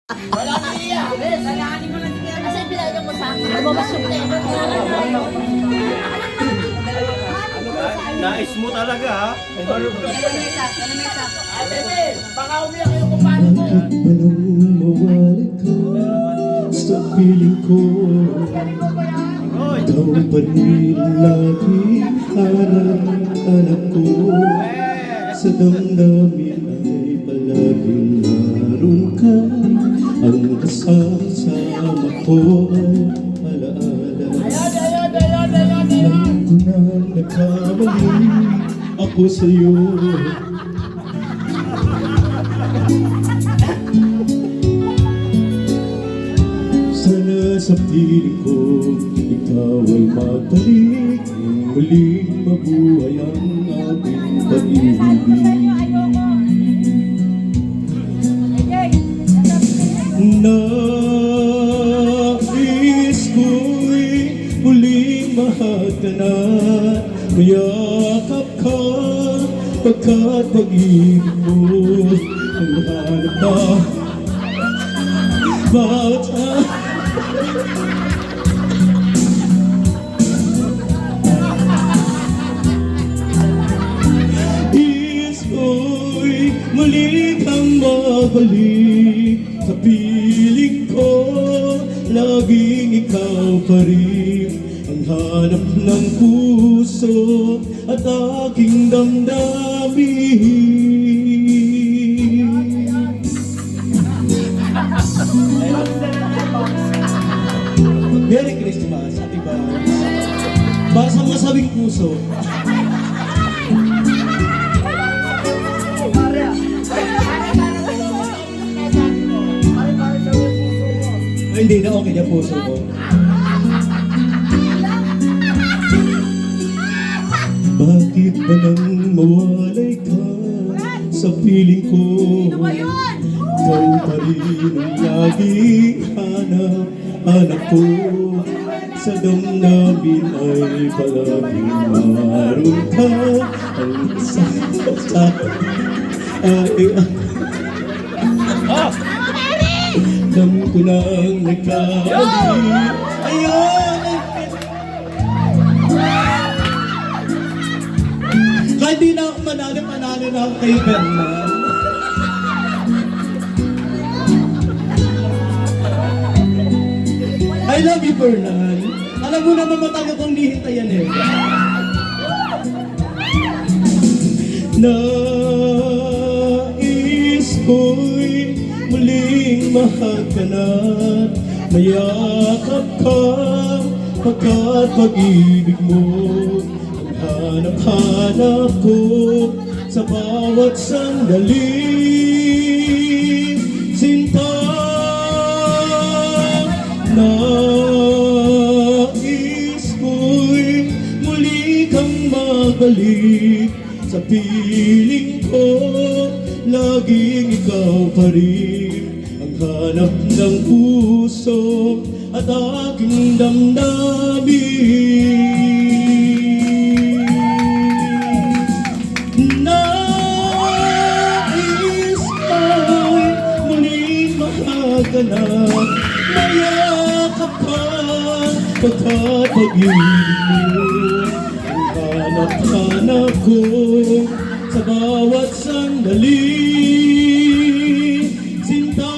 Wala na iya. Salahanin mo na siya. Kasi pinagyan mo sa akin. Lumabas yung tayo. Nais mo talaga ha. Ate, baka umiyak yung kumpare mo. Bakit ba nang mawali ka sa piling ko? Hoy. Ikaw pa rin lagi anak ko. Sa damdamin ay palaging naroon ka. Ang kasama ko ay alaala. Alam ko na nagkamali ako sa'yo. Sana sa piling ko, ikaw ay magbalik. Muling mabuhay ang ating pag-ibig. Nais ko'y muling mahal ka na. Mayakap ka pagkat pag-ibig mo ang hanap na. Bata is ko'y muli kang mabalik sa piling ko. Laging ikaw pa rin ang hanap ng puso at aking damdamin. Merry Christmas, Ate Babs. Basa mo sabing puso. Ay, hindi na okay na puso ko. Bakit ba nang mawalay ka sa piling ko? Ikaw pa rin ang lagi hanap ko. Sa damdamin ay palaging maroon ka. Ang sa ay alam ko na ang nagkamali. Ayun! Kahit di na ako manalo na ako kay Bernal. I love you, Bernal. Alam mo naman matagal kong nihintayan eh. Nais ko'y muling mahal ka na. Mayakap ka pagkat pag-ibig mo ang hanap-hanap ko sa bawat sandali. Sinta, nais ko'y muli kang magbalik sa piling ko. Laging ikaw pa rin ang hanap ng puso at aking damdamin. Nais ko'y muling mahaganap. Mayakap ka pagkat pag-ibig mo ang hanap-hanap ko sa bawat sandali. Sinta,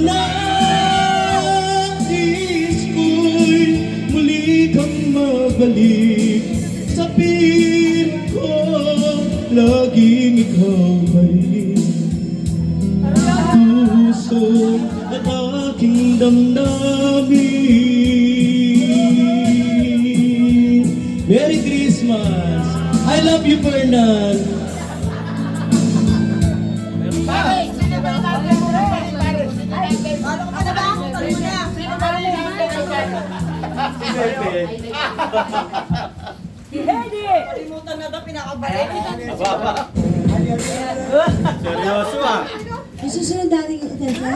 nais ko'y muli kang magbalik sa piling ko. Laging ikaw pa rin puso at aking damdamin. Merry Christmas! I love you, Bernal. Si Hedy! Kalimutan na ba pinakabalik? Ababa. Seryoso ah. Yung susunod dating atensyon.